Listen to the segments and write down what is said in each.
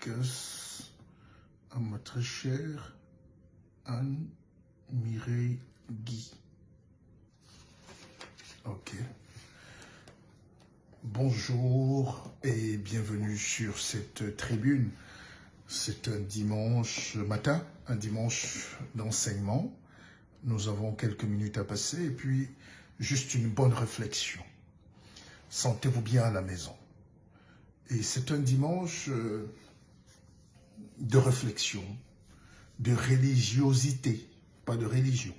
dédicace à ma très chère Anne-Mireille Guy. Ok. Bonjour et bienvenue sur cette tribune. C'est un dimanche matin, un dimanche d'enseignement. Nous avons quelques minutes à passer et puis juste une bonne réflexion. Sentez-vous bien à la maison. Et c'est un dimanche de réflexion, de religiosité, pas de religion.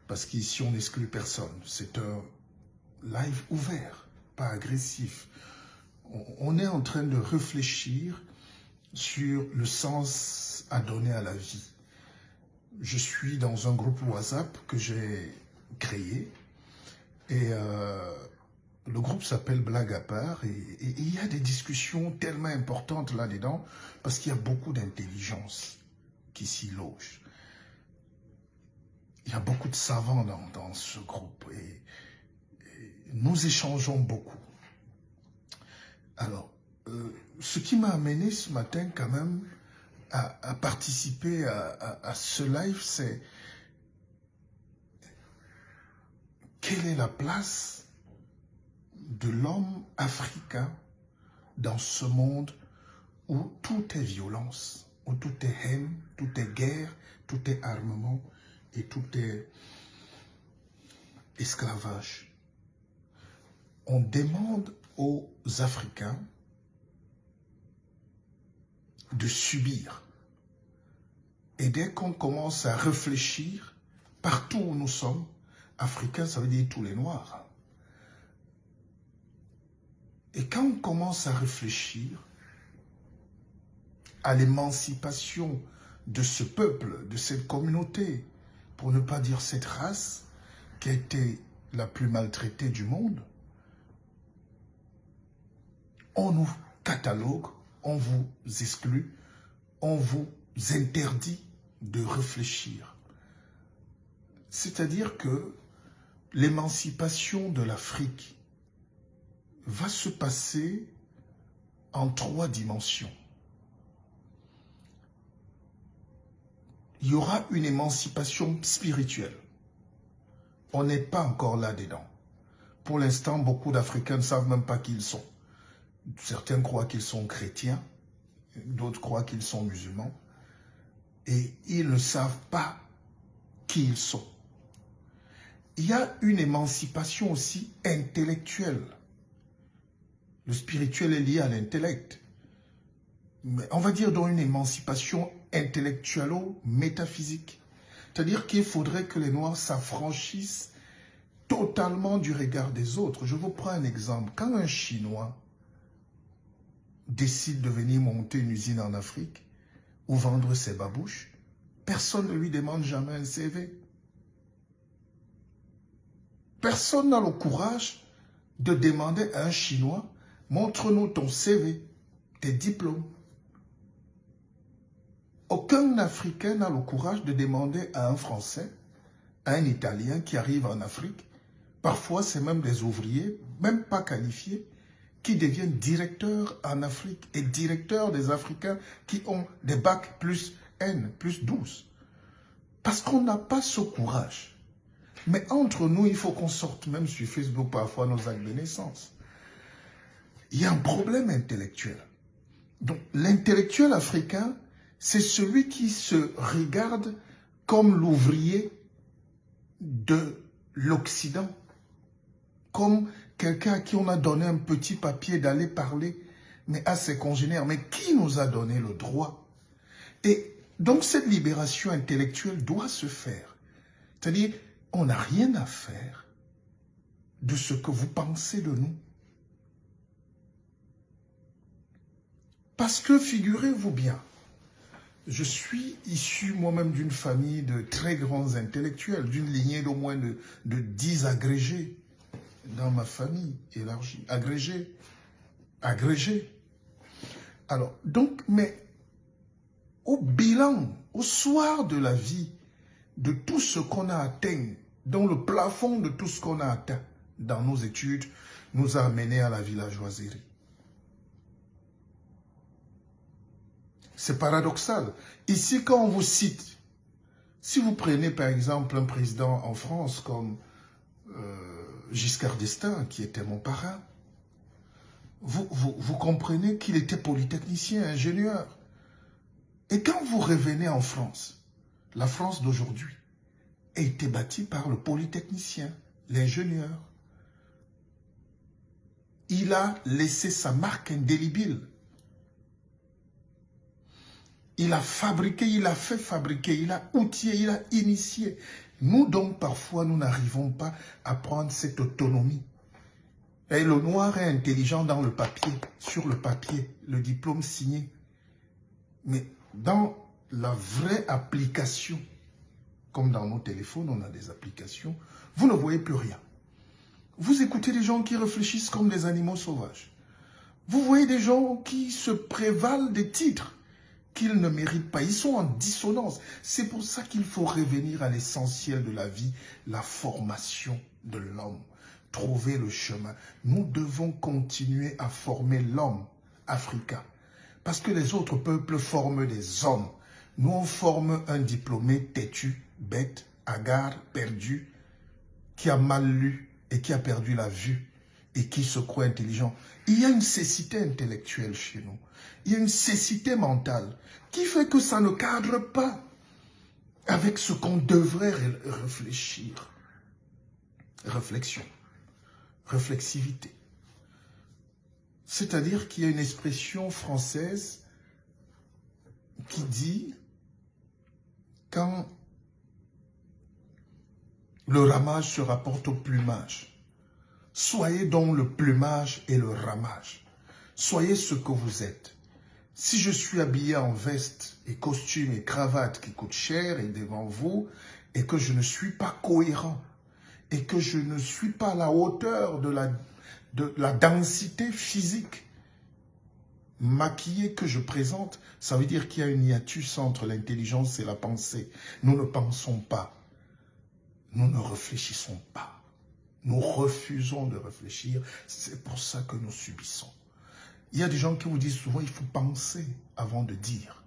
Parce qu'ici, on n'exclut personne. C'est un live ouvert, pas agressif. On est en train de réfléchir sur le sens à donner à la vie. Je suis dans un groupe WhatsApp que j'ai créé et le groupe s'appelle Blague à part et il y a des discussions tellement importantes là-dedans parce qu'il y a beaucoup d'intelligence qui s'y loge. Il y a beaucoup de savants dans ce groupe et nous échangeons beaucoup. Alors, ce qui m'a amené ce matin quand même à participer à ce live, c'est quelle est la place de l'homme africain dans ce monde où tout est violence, où tout est haine, tout est guerre, tout est armement et tout est esclavage. On demande aux Africains de subir. Et dès qu'on commence à réfléchir, partout où nous sommes, Africains, ça veut dire tous les Noirs. Et quand on commence à réfléchir à l'émancipation de ce peuple, de cette communauté, pour ne pas dire cette race qui a été la plus maltraitée du monde, on nous catalogue, on vous exclut, on vous interdit de réfléchir. C'est-à-dire que l'émancipation de l'Afrique va se passer en 3 dimensions. Il y aura une émancipation spirituelle. On n'est pas encore là-dedans. Pour l'instant, beaucoup d'Africains ne savent même pas qui ils sont. Certains croient qu'ils sont chrétiens, d'autres croient qu'ils sont musulmans, et ils ne savent pas qui ils sont. Il y a une émancipation aussi intellectuelle. Le spirituel est lié à l'intellect. Mais on va dire dans une émancipation intellectuelle-métaphysique. C'est-à-dire qu'il faudrait que les Noirs s'affranchissent totalement du regard des autres. Je vous prends un exemple. Quand un Chinois décide de venir monter une usine en Afrique ou vendre ses babouches, personne ne lui demande jamais un CV. Personne n'a le courage de demander à un Chinois « Montre-nous ton CV, tes diplômes ». Aucun Africain n'a le courage de demander à un Français, à un Italien qui arrive en Afrique, parfois c'est même des ouvriers, même pas qualifiés, qui deviennent directeurs en Afrique et directeurs des Africains qui ont des bacs plus N, plus 12. Parce qu'on n'a pas ce courage. Mais entre nous, il faut qu'on sorte même sur Facebook parfois nos actes de naissance. Il y a un problème intellectuel. Donc l'intellectuel africain, c'est celui qui se regarde comme l'ouvrier de l'Occident, comme quelqu'un à qui on a donné un petit papier d'aller parler, mais à ses congénères. Mais qui nous a donné le droit? Et donc cette libération intellectuelle doit se faire. C'est-à-dire, on n'a rien à faire de ce que vous pensez de nous. Parce que, figurez-vous bien, je suis issu moi-même d'une famille de très grands intellectuels, d'une lignée d'au moins de 10 agrégés dans ma famille élargie. Agrégés. Alors, donc, mais au bilan, au soir de la vie, de tout ce qu'on a atteint, dans le plafond de tout ce qu'on a atteint dans nos études, nous a amenés à la villageoiserie. C'est paradoxal. Ici, quand on vous cite, si vous prenez par exemple un président en France comme Giscard d'Estaing, qui était mon parrain, vous comprenez qu'il était polytechnicien, ingénieur. Et quand vous revenez en France, la France d'aujourd'hui a été bâtie par le polytechnicien, l'ingénieur. Il a laissé sa marque indélébile. Il a fabriqué, il a fait fabriquer, il a outillé, il a initié. Nous donc, parfois, nous n'arrivons pas à prendre cette autonomie. Et le noir est intelligent dans le papier, sur le papier, le diplôme signé. Mais dans la vraie application, comme dans nos téléphones, on a des applications, vous ne voyez plus rien. Vous écoutez des gens qui réfléchissent comme des animaux sauvages. Vous voyez des gens qui se prévalent des titres qu'ils ne méritent pas. Ils sont en dissonance. C'est pour ça qu'il faut revenir à l'essentiel de la vie, la formation de l'homme. Trouver le chemin. Nous devons continuer à former l'homme africain. Parce que les autres peuples forment des hommes. Nous, on forme un diplômé têtu, bête, hagard, perdu, qui a mal lu et qui a perdu la vue et qui se croit intelligent. Il y a une cécité intellectuelle chez nous. Il y a une cécité mentale qui fait que ça ne cadre pas avec ce qu'on devrait réfléchir. Réflexion, réflexivité. C'est-à-dire qu'il y a une expression française qui dit quand le ramage se rapporte au plumage, soyez donc le plumage et le ramage. Soyez ce que vous êtes. Si je suis habillé en veste et costume et cravate qui coûte cher et devant vous, et que je ne suis pas cohérent, et que je ne suis pas à la hauteur de la densité physique maquillée que je présente, ça veut dire qu'il y a une hiatus entre l'intelligence et la pensée. Nous ne pensons pas. Nous ne réfléchissons pas. Nous refusons de réfléchir. C'est pour ça que nous subissons. Il y a des gens qui vous disent souvent, il faut penser avant de dire.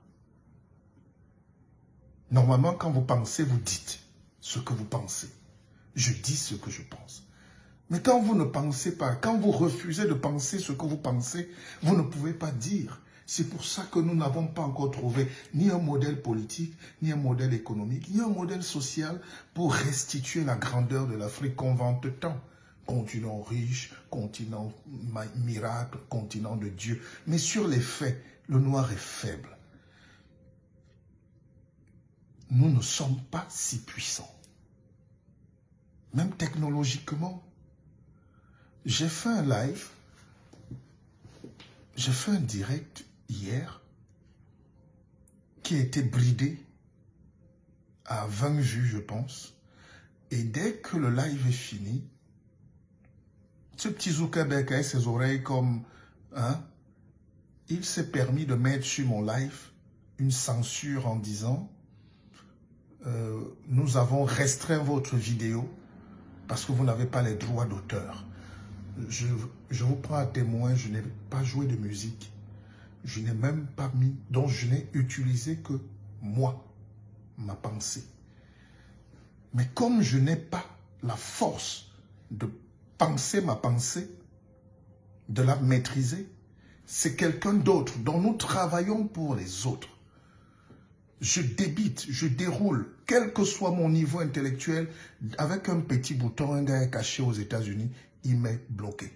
Normalement, quand vous pensez, vous dites ce que vous pensez. Je dis ce que je pense. Mais quand vous ne pensez pas, quand vous refusez de penser ce que vous pensez, vous ne pouvez pas dire. C'est pour ça que nous n'avons pas encore trouvé ni un modèle politique, ni un modèle économique, ni un modèle social pour restituer la grandeur de l'Afrique qu'on vante tant. Continent riche, continent miracle, continent de Dieu. Mais sur les faits, le noir est faible. Nous ne sommes pas si puissants. Même technologiquement. J'ai fait un live, j'ai fait un direct hier qui a été bridé à 20 vues, je pense. Et dès que le live est fini, ce petit Zuckerberg a ses oreilles comme... il s'est permis de mettre sur mon live une censure en disant nous avons restreint votre vidéo parce que vous n'avez pas les droits d'auteur. Je vous prends à témoin, je n'ai pas joué de musique. Je n'ai même pas mis, donc je n'ai utilisé que moi, ma pensée. Mais comme je n'ai pas la force de penser ma pensée, de la maîtriser, c'est quelqu'un d'autre dont nous travaillons pour les autres. Je débite, je déroule, quel que soit mon niveau intellectuel, avec un petit bouton, un gars est caché aux États-Unis, il m'est bloqué.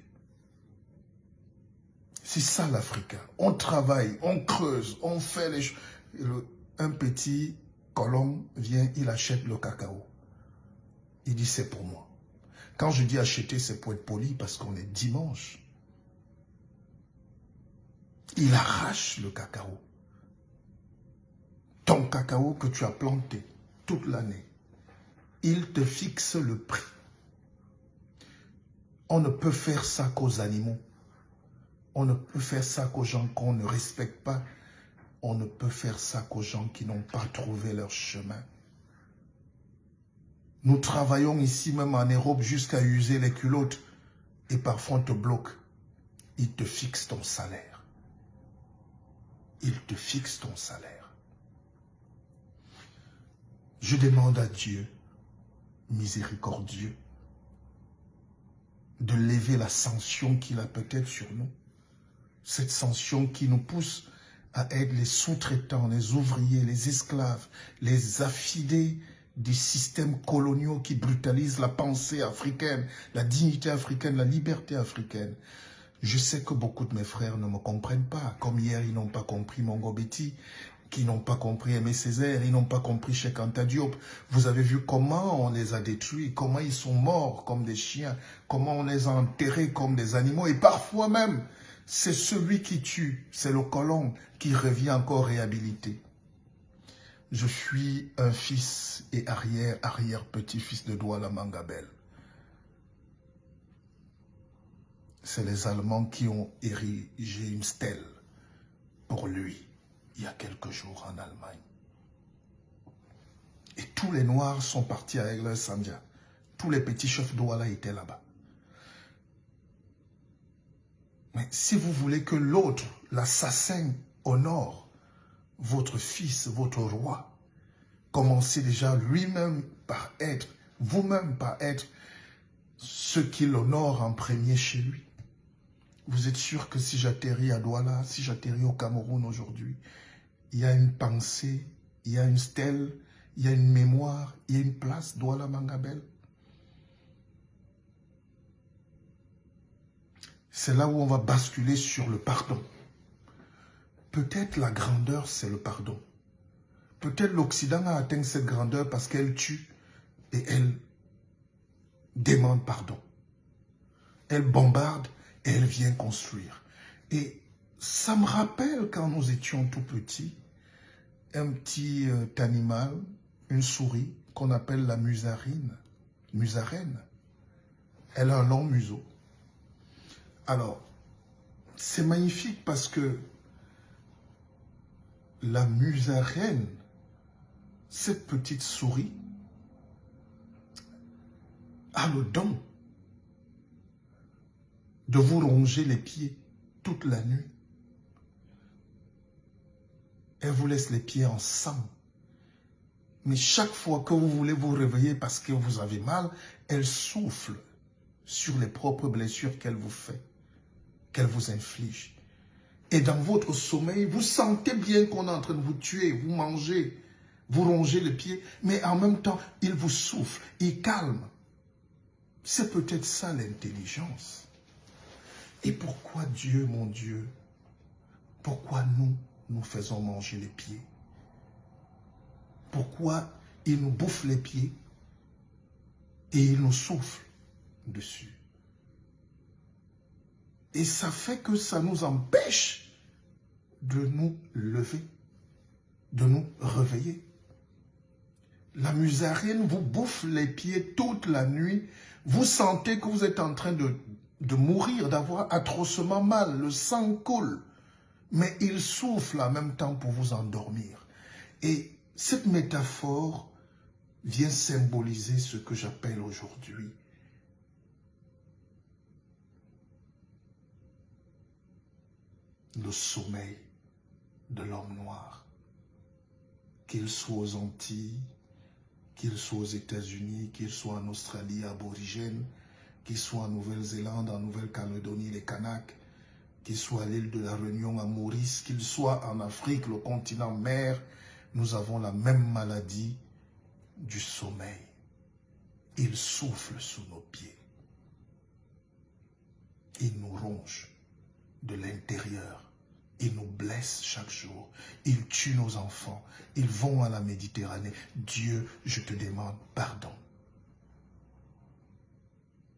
C'est ça l'Africain. On travaille, on creuse, on fait les choses. Un petit colon vient, il achète le cacao. Il dit c'est pour moi. Quand je dis acheter, c'est pour être poli parce qu'on est dimanche. Il arrache le cacao. Ton cacao que tu as planté toute l'année, il te fixe le prix. On ne peut faire ça qu'aux animaux. On ne peut faire ça qu'aux gens qu'on ne respecte pas. On ne peut faire ça qu'aux gens qui n'ont pas trouvé leur chemin. Nous travaillons ici même en Europe jusqu'à user les culottes et parfois on te bloque. Il te fixe ton salaire. il te fixe ton salaire. Je demande à Dieu, miséricordieux, de lever la sanction qu'il a peut-être sur nous. Cette sanction qui nous pousse à être les sous-traitants, les ouvriers, les esclaves, les affidés des systèmes coloniaux qui brutalisent la pensée africaine, la dignité africaine, la liberté africaine. Je sais que beaucoup de mes frères ne me comprennent pas. Comme hier, ils n'ont pas compris Mongo Betty, qui n'ont pas compris Aimé Césaire, ils n'ont pas compris Cheikh Anta Diop. Vous avez vu comment on les a détruits, comment ils sont morts comme des chiens, comment on les a enterrés comme des animaux. Et parfois même, c'est celui qui tue, c'est le colon qui revient encore réhabilité. Je suis un fils et arrière-petit-fils de Douala Mangabel. C'est les Allemands qui ont érigé une stèle pour lui, il y a quelques jours en Allemagne. Et tous les Noirs sont partis avec leur Sandia. Tous les petits chefs Douala étaient là-bas. Mais si vous voulez que l'autre, l'assassin, honore votre fils, votre roi, commencez déjà lui-même par être, vous-même par être ce qui l'honore en premier chez lui. Vous êtes sûr que si j'atterris à Douala, si j'atterris au Cameroun aujourd'hui, il y a une pensée, il y a une stèle, il y a une mémoire, il y a une place, Douala Mangabel. C'est là où on va basculer sur le pardon. Peut-être la grandeur, c'est le pardon. Peut-être l'Occident a atteint cette grandeur parce qu'elle tue et elle demande pardon. Elle bombarde et elle vient construire. Et ça me rappelle quand nous étions tout petits, un petit animal, une souris qu'on appelle la musarine. Musarène. Elle a un long museau. Alors, c'est magnifique parce que la musarène, cette petite souris, a le don de vous ronger les pieds toute la nuit. Elle vous laisse les pieds en sang. Mais chaque fois que vous voulez vous réveiller parce que vous avez mal, elle souffle sur les propres blessures qu'elle vous fait, qu'elle vous inflige. Et dans votre sommeil, vous sentez bien qu'on est en train de vous tuer, vous mangez, vous rongez les pieds, mais en même temps, il vous souffle, il calme. C'est peut-être ça l'intelligence. Et pourquoi Dieu, mon Dieu, pourquoi nous faisons manger les pieds? Pourquoi il nous bouffe les pieds et il nous souffle dessus? Et ça fait que ça nous empêche de nous lever, de nous réveiller. La musarine vous bouffe les pieds toute la nuit. Vous sentez que vous êtes en train de mourir, d'avoir atrocement mal. Le sang coule. Mais il souffle en même temps pour vous endormir. Et cette métaphore vient symboliser ce que j'appelle aujourd'hui le sommeil de l'homme noir. Qu'il soit aux Antilles, qu'il soit aux États-Unis, qu'il soit en Australie aborigène, qu'il soit en Nouvelle-Zélande, en Nouvelle-Calédonie, les Kanaks, qu'il soit à l'île de la Réunion, à Maurice, qu'il soit en Afrique, le continent mer, nous avons la même maladie du sommeil. Il souffle sous nos pieds. Il nous ronge de l'intérieur. Il nous blesse chaque jour. Il tue nos enfants. Ils vont à la Méditerranée. Dieu, je te demande pardon.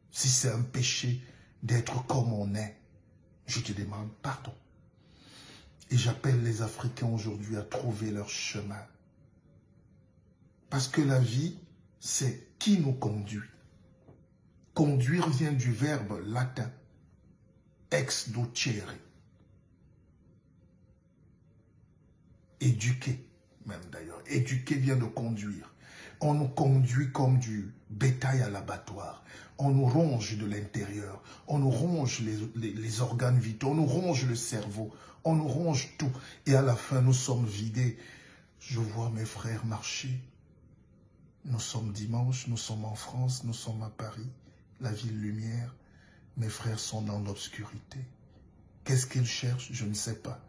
Si c'est un péché d'être comme on est, je te demande pardon. Et j'appelle les Africains aujourd'hui à trouver leur chemin. Parce que la vie, c'est qui nous conduit. Conduire vient du verbe latin ex docere. Éduquer, même d'ailleurs. Éduquer vient de conduire. On nous conduit comme du bétail à l'abattoir. On nous ronge de l'intérieur. On nous ronge les organes vitaux. On nous ronge le cerveau. on nous ronge tout. Et à la fin, nous sommes vidés. Je vois mes frères marcher. Nous sommes dimanche, nous sommes en France, nous sommes à Paris, la ville lumière. Mes frères sont dans l'obscurité. Qu'est-ce qu'ils cherchent? Je ne sais pas.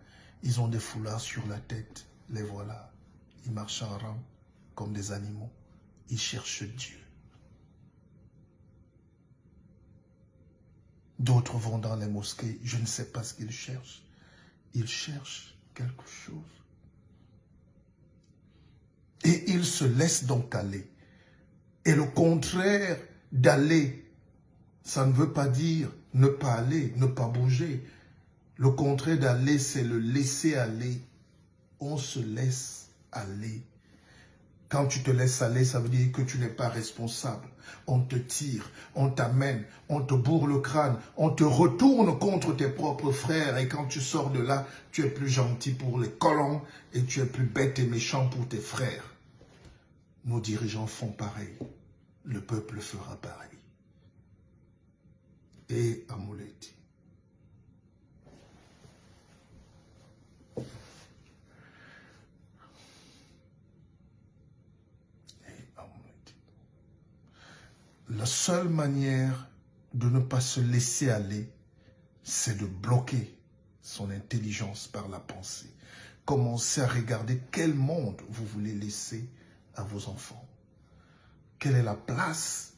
Ils ont des foulards sur la tête. Les voilà. Ils marchent en rang comme des animaux. Ils cherchent Dieu. D'autres vont dans les mosquées. Je ne sais pas ce qu'ils cherchent. Ils cherchent quelque chose. Et ils se laissent donc aller. Et le contraire d'aller, ça ne veut pas dire ne pas aller, ne pas bouger. Le contraire d'aller, c'est le laisser aller. On se laisse aller. Quand tu te laisses aller, ça veut dire que tu n'es pas responsable. On te tire, on t'amène, on te bourre le crâne, on te retourne contre tes propres frères. Et quand tu sors de là, tu es plus gentil pour les colons et tu es plus bête et méchant pour tes frères. Nos dirigeants font pareil. Le peuple fera pareil. Et Amouleti. La seule manière de ne pas se laisser aller, c'est de bloquer son intelligence par la pensée. Commencez à regarder quel monde vous voulez laisser à vos enfants. Quelle est la place?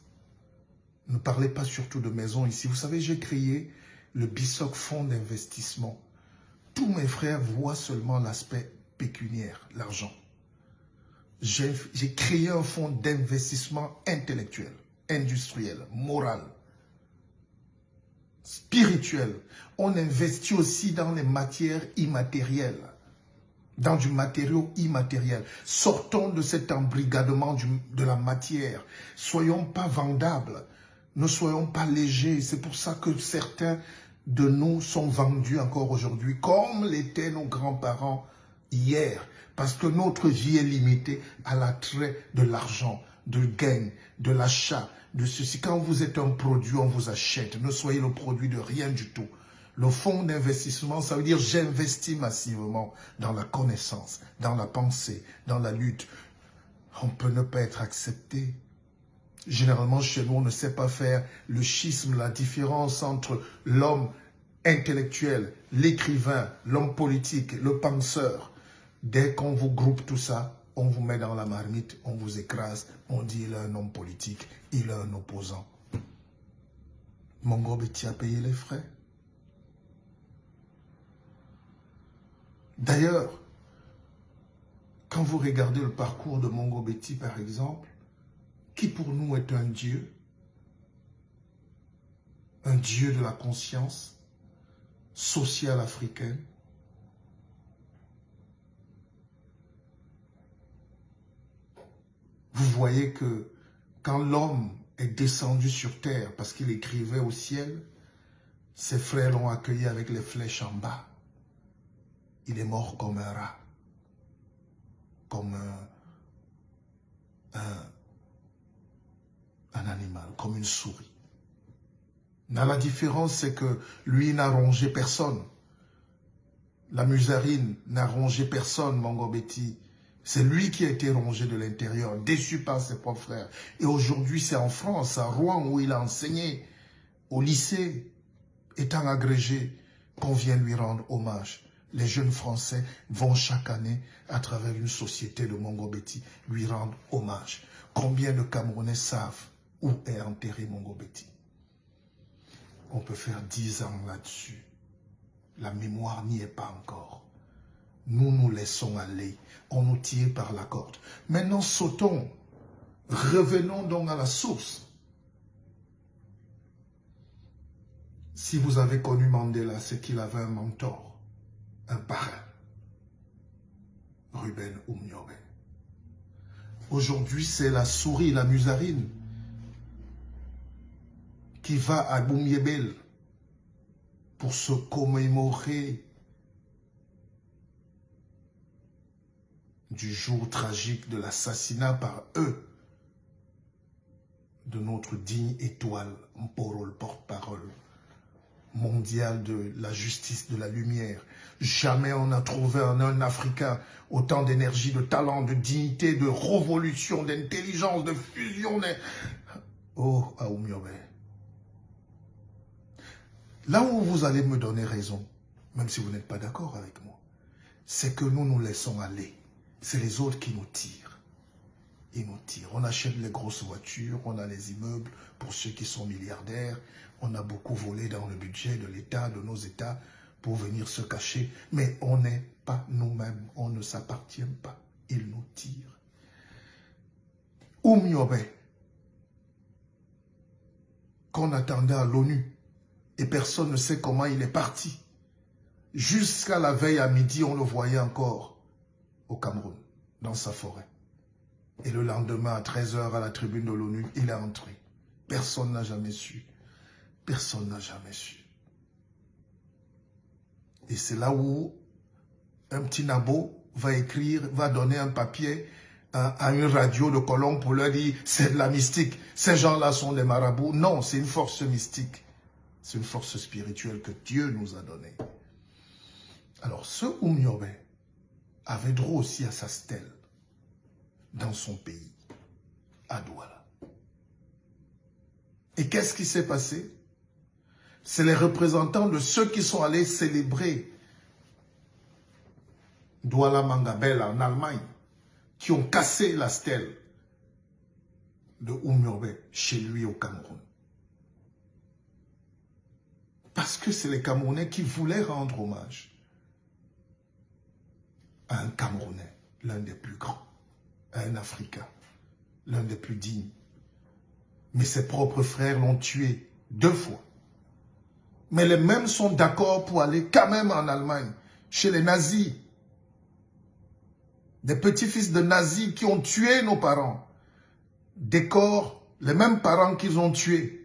Ne parlez pas surtout de maison ici. Vous savez, j'ai créé le BISOC Fonds d'investissement. Tous mes frères voient seulement l'aspect pécuniaire, l'argent. J'ai créé un fonds d'investissement intellectuel, industriel, moral, spirituel. On investit aussi dans les matières immatérielles, dans du matériau immatériel. Sortons de cet embrigadement de la matière. Soyons pas vendables. Ne soyons pas légers. C'est pour ça que certains de nous sont vendus encore aujourd'hui, comme l'étaient nos grands-parents hier. Parce que notre vie est limitée à l'attrait de l'argent, de gain, de l'achat, de ceci. Quand vous êtes un produit, on vous achète. Ne soyez le produit de rien du tout. Le fonds d'investissement, ça veut dire j'investis massivement dans la connaissance, dans la pensée, dans la lutte. On peut ne pas être accepté. Généralement, chez nous, on ne sait pas faire le schisme, la différence entre l'homme intellectuel, l'écrivain, l'homme politique, le penseur. Dès qu'on vous groupe tout ça, on vous met dans la marmite, on vous écrase, on dit il est un homme politique, il est un opposant. Mongo Betty a payé les frais. D'ailleurs, quand vous regardez le parcours de Mongo Betty, par exemple, qui pour nous est un dieu de la conscience sociale africaine. Vous voyez que quand l'homme est descendu sur terre parce qu'il écrivait au ciel, ses frères l'ont accueilli avec les flèches en bas. Il est mort comme un rat, comme un animal, comme une souris. Mais la différence, c'est que lui n'a rongé personne. La musarine n'a rongé personne, Mongo Betty. C'est lui qui a été rongé de l'intérieur, déçu par ses propres frères. Et aujourd'hui, c'est en France, à Rouen, où il a enseigné, au lycée, étant agrégé, qu'on vient lui rendre hommage. Les jeunes Français vont chaque année, à travers une société de Mongo Betty, lui rendre hommage. Combien de Camerounais savent où est enterré Mongo Betty? On peut faire 10 ans là-dessus. La mémoire n'y est pas encore. Nous nous laissons aller. On nous tire par la corde. Maintenant, sautons. Revenons donc à la source. Si vous avez connu Mandela, c'est qu'il avait un mentor, un parrain. Ruben Umniobe. Aujourd'hui, c'est la souris, la musarine, qui va à Boumiébel pour se commémorer du jour tragique de l'assassinat par eux de notre digne étoile, Mporo, le porte-parole mondial de la justice, de la lumière. Jamais on n'a trouvé en un Africain autant d'énergie, de talent, de dignité, de révolution, d'intelligence, de fusion. Oh, Aoumiobe. Là où vous allez me donner raison, même si vous n'êtes pas d'accord avec moi, c'est que nous nous laissons aller. C'est les autres qui nous tirent. Ils nous tirent. On achète les grosses voitures, on a les immeubles pour ceux qui sont milliardaires. On a beaucoup volé dans le budget de l'État, de nos États, pour venir se cacher. Mais on n'est pas nous-mêmes. On ne s'appartient pas. Ils nous tirent. Oumiobe, qu'on attendait à l'ONU, et personne ne sait comment il est parti. Jusqu'à la veille à midi, on le voyait encore au Cameroun, dans sa forêt. Et le lendemain, à 13 h, à la tribune de l'ONU, il est entré. Personne n'a jamais su. Personne n'a jamais su. Et c'est là où un petit nabo va écrire, va donner un papier à une radio de Colombe pour leur dire « c'est de la mystique, ces gens-là sont des marabouts ». Non, c'est une force mystique. C'est une force spirituelle que Dieu nous a donnée. Alors, ce Oumiobe avait droit aussi à sa stèle dans son pays, à Douala. Et qu'est-ce qui s'est passé? C'est les représentants de ceux qui sont allés célébrer Douala Mangabella en Allemagne, qui ont cassé la stèle de Oumiobe chez lui au Cameroun. Parce que c'est les Camerounais qui voulaient rendre hommage à un Camerounais, l'un des plus grands, à un Africain, l'un des plus dignes. Mais ses propres frères l'ont tué 2 fois. Mais les mêmes sont d'accord pour aller quand même en Allemagne, chez les nazis. Des petits-fils de nazis qui ont tué nos parents. Décorent les mêmes parents qu'ils ont tués.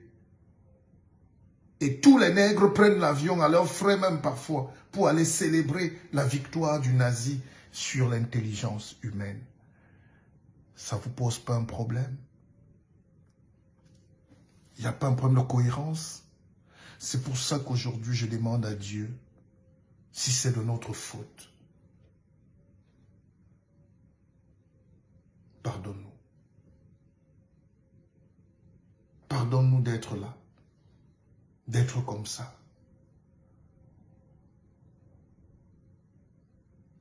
Et tous les nègres prennent l'avion à leurs frais même parfois pour aller célébrer la victoire du nazi sur l'intelligence humaine. Ça ne vous pose pas un problème? Il n'y a pas un problème de cohérence? C'est pour ça qu'aujourd'hui je demande à Dieu, si c'est de notre faute, pardonne-nous. Pardonne-nous d'être là, d'être comme ça.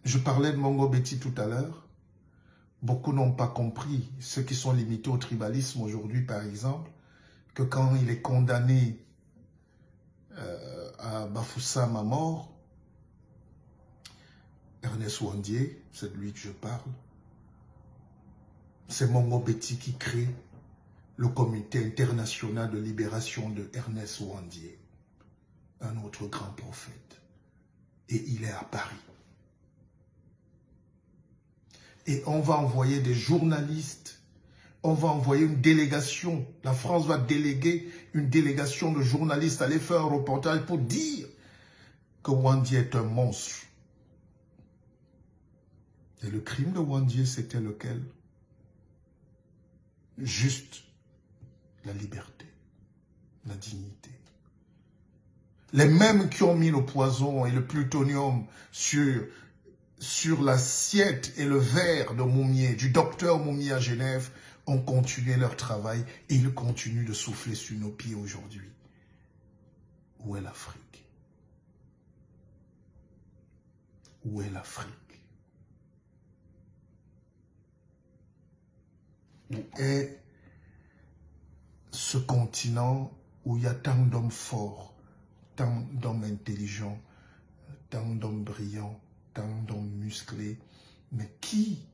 Je parlais de Mongo Betty tout à l'heure. Beaucoup n'ont pas compris, ceux qui sont limités au tribalisme aujourd'hui par exemple, que quand il est condamné à Bafoussam à mort, Ernest Ouandié, c'est de lui que je parle, c'est Mongo Betty qui crée le comité international de libération de Ernest Ouandié, un autre grand prophète. Et il est à Paris. Et on va envoyer des journalistes, on va envoyer une délégation. La France va déléguer une délégation de journalistes, aller faire un reportage pour dire que Ouandié est un monstre. Et le crime de Ouandié, c'était lequel? Juste la liberté, la dignité. Les mêmes qui ont mis le poison et le plutonium sur l'assiette et le verre de Moumié, du docteur Moumié à Genève, ont continué leur travail et ils continuent de souffler sur nos pieds aujourd'hui. Où est l'Afrique? Où est l'Afrique? Où est ce continent où il y a tant d'hommes forts, tant d'hommes intelligents, tant d'hommes brillants, tant d'hommes musclés, mais qui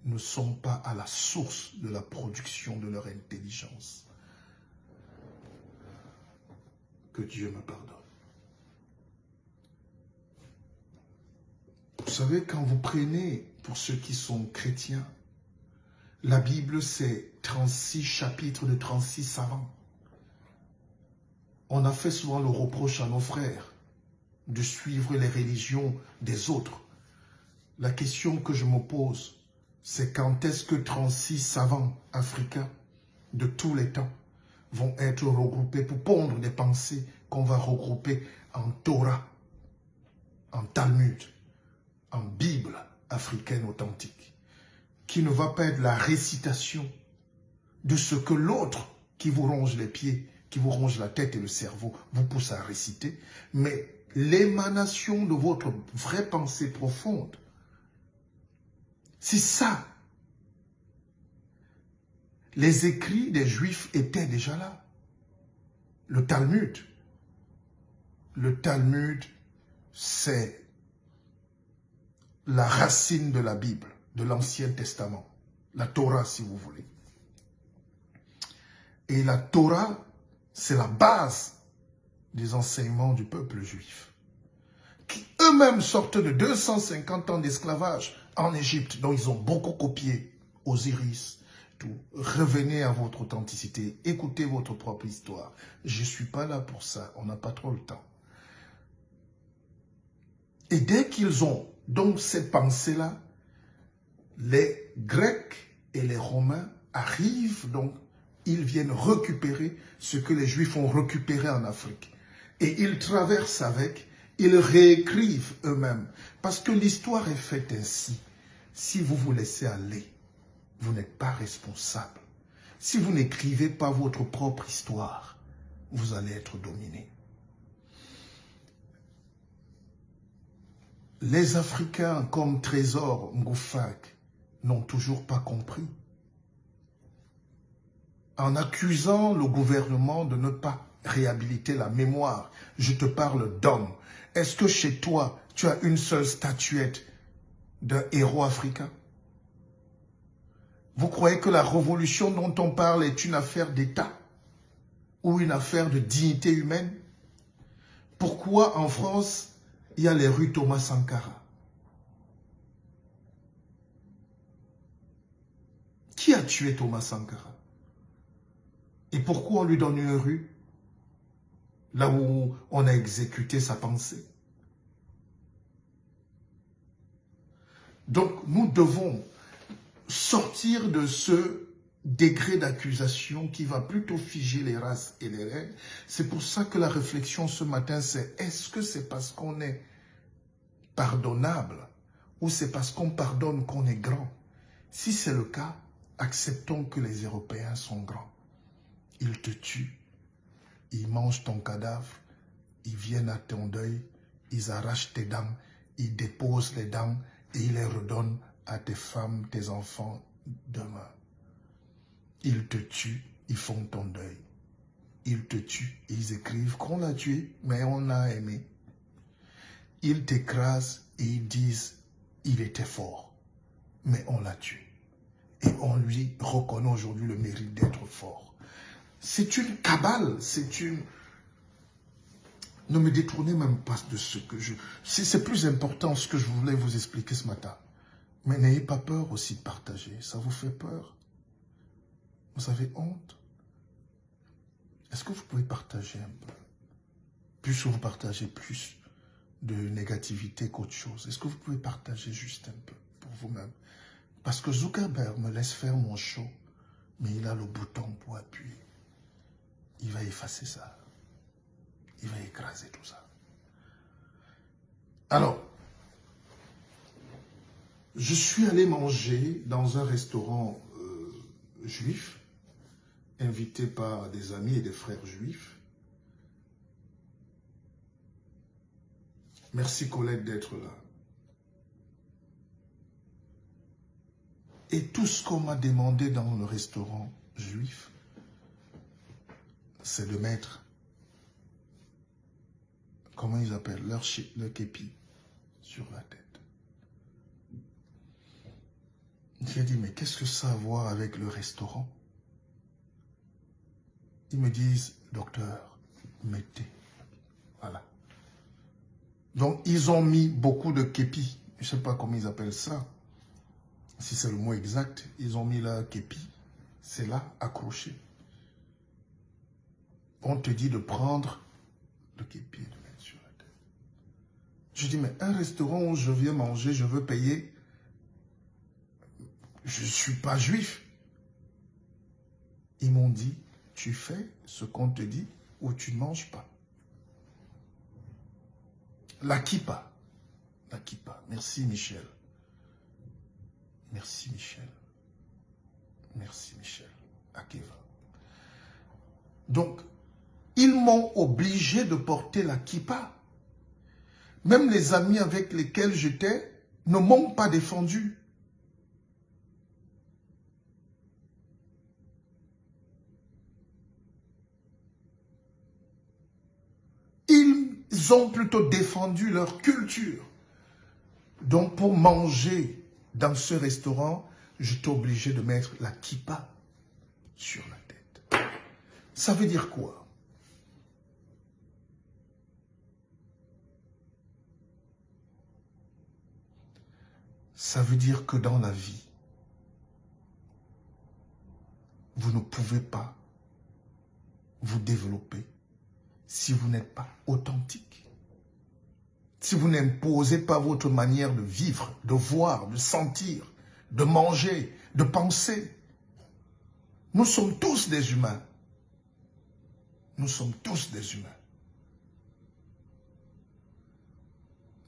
ne sont pas à la source de la production de leur intelligence? Que Dieu me pardonne. Vous savez, quand vous prenez, pour ceux qui sont chrétiens, la Bible, c'est 36 chapitres de 36 savants. On a fait souvent le reproche à nos frères de suivre les religions des autres. La question que je me pose, c'est quand est-ce que 36 savants africains de tous les temps vont être regroupés pour pondre des pensées qu'on va regrouper en Torah, en Talmud, en Bible africaine authentique, qui ne va pas être la récitation de ce que l'autre qui vous ronge les pieds, qui vous ronge la tête et le cerveau, vous pousse à réciter, mais l'émanation de votre vraie pensée profonde. C'est ça. Les écrits des Juifs étaient déjà là. Le Talmud, c'est la racine de la Bible, de l'Ancien Testament, la Torah si vous voulez. Et la Torah, c'est la base des enseignements du peuple juif, qui eux-mêmes sortent de 250 ans d'esclavage en Égypte, dont ils ont beaucoup copié Osiris, tout. Revenez à votre authenticité, écoutez votre propre histoire. Je ne suis pas là pour ça, on n'a pas trop le temps. Et dès qu'ils ont donc cette pensée-là, les Grecs et les Romains arrivent donc, ils viennent récupérer ce que les Juifs ont récupéré en Afrique. Et ils traversent avec, ils réécrivent eux-mêmes. Parce que l'histoire est faite ainsi. Si vous vous laissez aller, vous n'êtes pas responsable. Si vous n'écrivez pas votre propre histoire, vous allez être dominé. Les Africains, comme Trésor Ngoufak, n'ont toujours pas compris. En accusant le gouvernement de ne pas réhabiliter la mémoire, je te parle d'hommes. Est-ce que chez toi, tu as une seule statuette d'un héros africain? Vous croyez que la révolution dont on parle est une affaire d'État ou une affaire de dignité humaine? Pourquoi en France, il y a les rues Thomas Sankara? Qui a tué Thomas Sankara? Et pourquoi on lui donne une rue là où on a exécuté sa pensée? Donc nous devons sortir de ce degré d'accusation qui va plutôt figer les races et les règles. C'est pour ça que la réflexion ce matin, c'est est-ce que c'est parce qu'on est pardonnable ou c'est parce qu'on pardonne qu'on est grand? Si c'est le cas, acceptons que les Européens sont grands. Ils te tuent, ils mangent ton cadavre, ils viennent à ton deuil, ils arrachent tes dents, ils déposent les dents et ils les redonnent à tes femmes, tes enfants demain. Ils te tuent, ils font ton deuil. Ils te tuent, ils écrivent qu'on l'a tué, mais on l'a aimé. Ils t'écrasent et ils disent, il était fort, mais on l'a tué. Et on lui reconnaît aujourd'hui le mérite d'être fort. C'est une cabale, c'est une... Ne me détournez même pas de ce que je... C'est plus important ce que je voulais vous expliquer ce matin. Mais n'ayez pas peur aussi de partager. Ça vous fait peur? Vous avez honte? Est-ce que vous pouvez partager un peu? Plus vous partagez plus de négativité qu'autre chose. Est-ce que vous pouvez partager juste un peu pour vous-même? Parce que Zuckerberg me laisse faire mon show, mais il a le bouton pour appuyer. Il va effacer ça. Il va écraser tout ça. Alors, je suis allé manger dans un restaurant juif, invité par des amis et des frères juifs. Merci Colette d'être là. Et tout ce qu'on m'a demandé dans le restaurant juif, c'est de mettre, comment ils appellent, leur képi sur la tête. J'ai dit, mais qu'est-ce que ça a à voir avec le restaurant? Ils me disent, docteur, mettez. Voilà. Donc, ils ont mis beaucoup de képi. Je ne sais pas comment ils appellent ça. Si c'est le mot exact, ils ont mis la képi. C'est là, accroché. On te dit de prendre le képi et de mettre sur la tête. Je dis, mais un restaurant où je viens manger, je veux payer. Je ne suis pas juif. Ils m'ont dit, tu fais ce qu'on te dit ou tu ne manges pas. La kippa. La kippa. Merci Michel. Merci Michel. Merci Michel. Akeva. Donc, ils m'ont obligé de porter la kippa. Même les amis avec lesquels j'étais ne m'ont pas défendu. Ils ont plutôt défendu leur culture. Donc, pour manger dans ce restaurant, j'étais obligé de mettre la kippa sur la tête. Ça veut dire quoi? Ça veut dire que dans la vie, vous ne pouvez pas vous développer si vous n'êtes pas authentique. Si vous n'imposez pas votre manière de vivre, de voir, de sentir, de manger, de penser. Nous sommes tous des humains. Nous sommes tous des humains.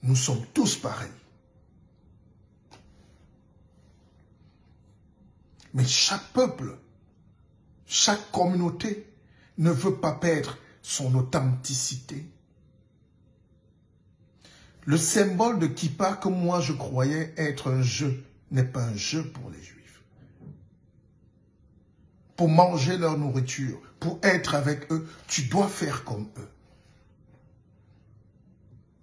Nous sommes tous pareils. Mais chaque peuple, chaque communauté ne veut pas perdre son authenticité. Le symbole de kippa que moi je croyais être un jeu n'est pas un jeu pour les Juifs. Pour manger leur nourriture, pour être avec eux, tu dois faire comme eux.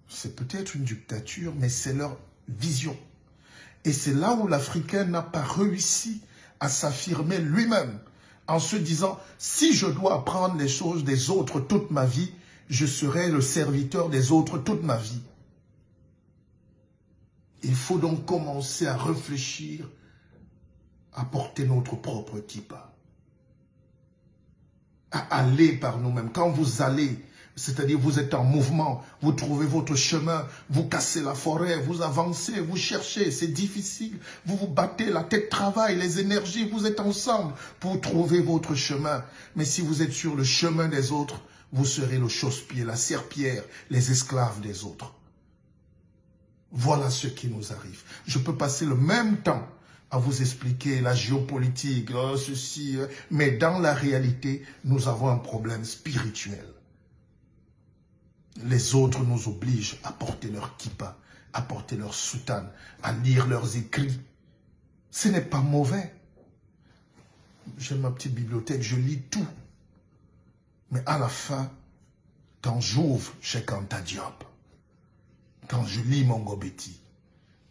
C'est peut-être une dictature, mais c'est leur vision. Et c'est là où l'Africain n'a pas réussi à s'affirmer lui-même en se disant, si je dois apprendre les choses des autres toute ma vie, je serai le serviteur des autres toute ma vie. Il faut donc commencer à réfléchir à porter notre propre kippa. À aller par nous-mêmes. Quand vous allez, c'est-à-dire vous êtes en mouvement, vous trouvez votre chemin, vous cassez la forêt, vous avancez, vous cherchez, c'est difficile, vous vous battez, la tête travaille, les énergies, vous êtes ensemble pour trouver votre chemin. Mais si vous êtes sur le chemin des autres, vous serez le chausse-pied, la serpillière, les esclaves des autres. Voilà ce qui nous arrive. Je peux passer le même temps à vous expliquer la géopolitique, ceci, mais dans la réalité, nous avons un problème spirituel. Les autres nous obligent à porter leur kippa, à porter leur soutane, à lire leurs écrits. Ce n'est pas mauvais. J'ai ma petite bibliothèque, je lis tout. Mais à la fin, quand j'ouvre, j'ai Kanta Diop. Quand je lis Mongo Betty,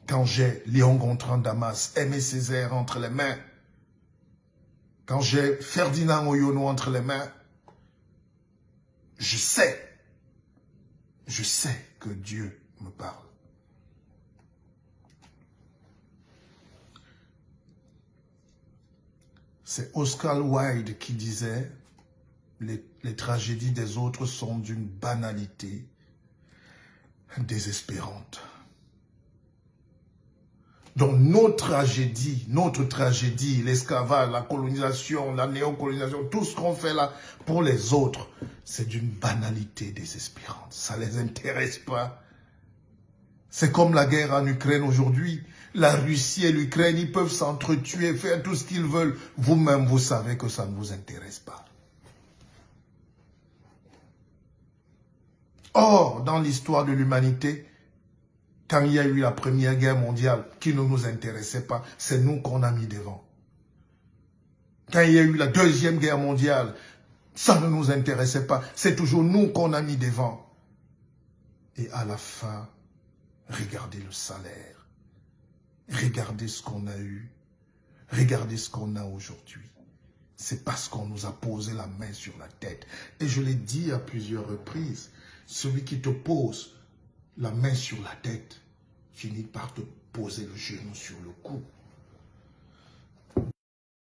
quand j'ai Léon Gontran Damas, Aimé Césaire entre les mains, quand j'ai Ferdinand Oyono entre les mains, je sais que Dieu me parle. C'est Oscar Wilde qui disait, les tragédies des autres sont d'une banalité désespérante. Donc notre tragédie, l'esclavage, la colonisation, la néocolonisation, tout ce qu'on fait là pour les autres, c'est d'une banalité désespérante. Ça ne les intéresse pas. C'est comme la guerre en Ukraine aujourd'hui. La Russie et l'Ukraine, ils peuvent s'entretuer, faire tout ce qu'ils veulent. Vous-même, vous savez que ça ne vous intéresse pas. Or, dans l'histoire de l'humanité, quand il y a eu la Première Guerre mondiale, qui ne nous intéressait pas, c'est nous qu'on a mis devant. Quand il y a eu la Deuxième Guerre mondiale, ça ne nous intéressait pas, c'est toujours nous qu'on a mis devant. Et à la fin, regardez le salaire, regardez ce qu'on a eu, regardez ce qu'on a aujourd'hui. C'est parce qu'on nous a posé la main sur la tête. Et je l'ai dit à plusieurs reprises, celui qui te pose la main sur la tête finit par te poser le genou sur le cou.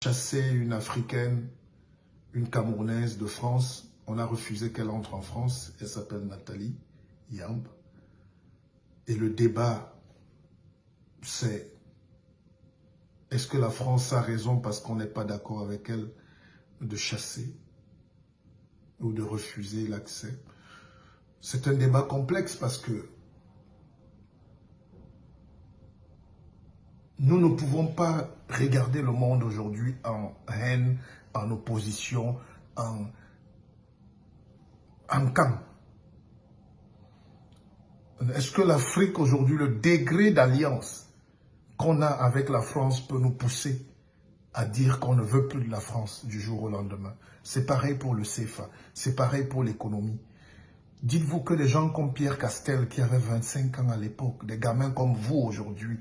Chasser une Africaine, une Camerounaise de France, on a refusé qu'elle entre en France, elle s'appelle Nathalie Yamb. Et le débat, c'est est-ce que la France a raison parce qu'on n'est pas d'accord avec elle de chasser ou de refuser l'accès? C'est un débat complexe parce que Nous ne pouvons pas regarder le monde aujourd'hui en haine, en opposition, en camp. Est-ce que l'Afrique aujourd'hui, le degré d'alliance qu'on a avec la France peut nous pousser à dire qu'on ne veut plus de la France du jour au lendemain? C'est pareil pour le CFA, c'est pareil pour l'économie. Dites-vous que des gens comme Pierre Castel, qui avait 25 ans à l'époque, des gamins comme vous aujourd'hui,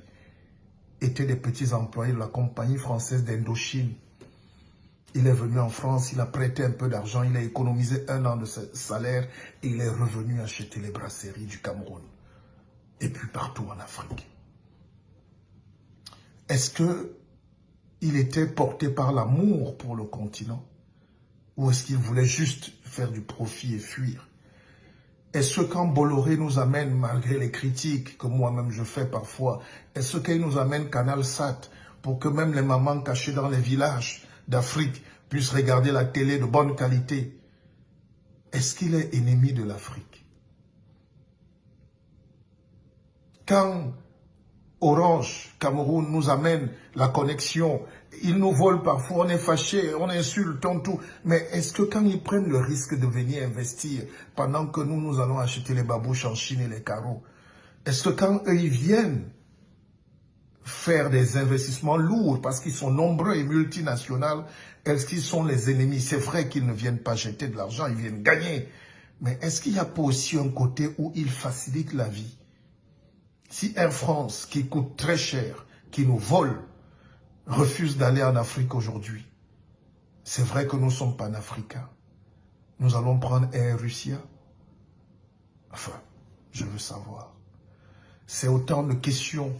étaient des petits employés de la compagnie française d'Indochine. Il est venu en France, il a prêté un peu d'argent, il a économisé 1 an de salaire et il est revenu acheter les brasseries du Cameroun. Et puis partout en Afrique. Est-ce qu'il était porté par l'amour pour le continent? Ou est-ce qu'il voulait juste faire du profit et fuir? Est-ce que quand Bolloré nous amène, malgré les critiques que moi-même je fais parfois, est-ce qu'il nous amène Canal Sat pour que même les mamans cachées dans les villages d'Afrique puissent regarder la télé de bonne qualité? Est-ce qu'il est ennemi de l'Afrique? Quand Orange, Cameroun nous amène la connexion, ils nous volent parfois, on est fâchés, on insulte, on tout. Mais est-ce que quand ils prennent le risque de venir investir, pendant que nous allons acheter les babouches en Chine et les carreaux, est-ce que quand eux, ils viennent faire des investissements lourds, parce qu'ils sont nombreux et multinationaux, est-ce qu'ils sont les ennemis? C'est vrai qu'ils ne viennent pas jeter de l'argent, ils viennent gagner. Mais est-ce qu'il n'y a pas aussi un côté où ils facilitent la vie? Si Air France, qui coûte très cher, qui nous vole, refuse d'aller en Afrique aujourd'hui, c'est vrai que nous sommes panafricains. Nous allons prendre Air Russia. Enfin, je veux savoir. C'est autant de questions,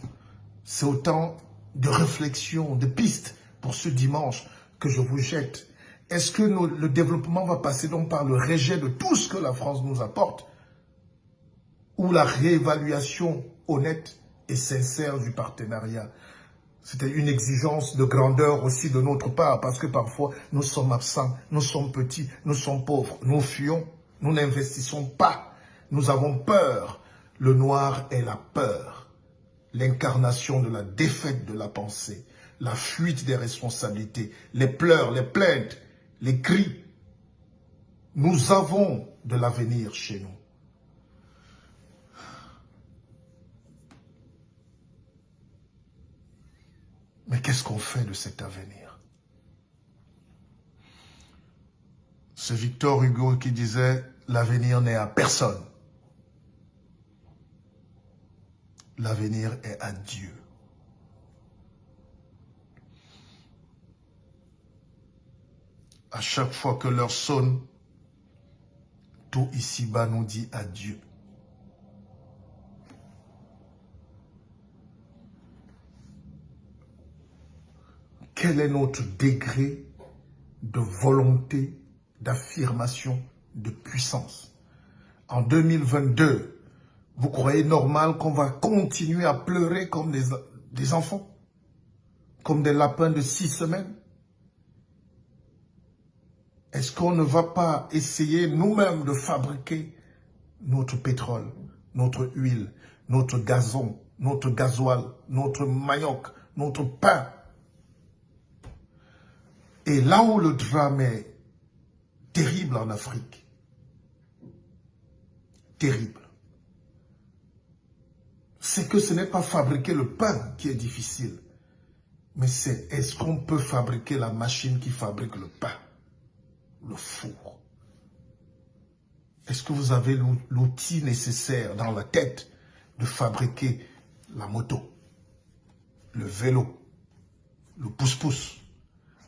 c'est autant de réflexions, de pistes pour ce dimanche que je vous jette. Est-ce que le développement va passer donc par le rejet de tout ce que la France nous apporte, ou la réévaluation honnête et sincère du partenariat? C'était une exigence de grandeur aussi de notre part, parce que parfois nous sommes absents, nous sommes petits, nous sommes pauvres, nous fuyons, nous n'investissons pas, nous avons peur. Le noir est la peur, l'incarnation de la défaite de la pensée, la fuite des responsabilités, les pleurs, les plaintes, les cris. Nous avons de l'avenir chez nous. Mais qu'est-ce qu'on fait de cet avenir? C'est Victor Hugo qui disait « L'avenir n'est à personne. L'avenir est à Dieu. » À chaque fois que l'heure sonne, tout ici-bas nous dit adieu. Quel est notre degré de volonté, d'affirmation, de puissance? En 2022, vous croyez normal qu'on va continuer à pleurer comme des enfants? Comme des lapins de 6 semaines? Est-ce qu'on ne va pas essayer nous-mêmes de fabriquer notre pétrole, notre huile, notre gazon, notre gasoil, notre manioc, notre pain? Et là où le drame est terrible en Afrique, terrible, c'est que ce n'est pas fabriquer le pain qui est difficile, mais c'est est-ce qu'on peut fabriquer la machine qui fabrique le pain, le four? Est-ce que vous avez l'outil nécessaire dans la tête de fabriquer la moto, le vélo, le pouce-pouce,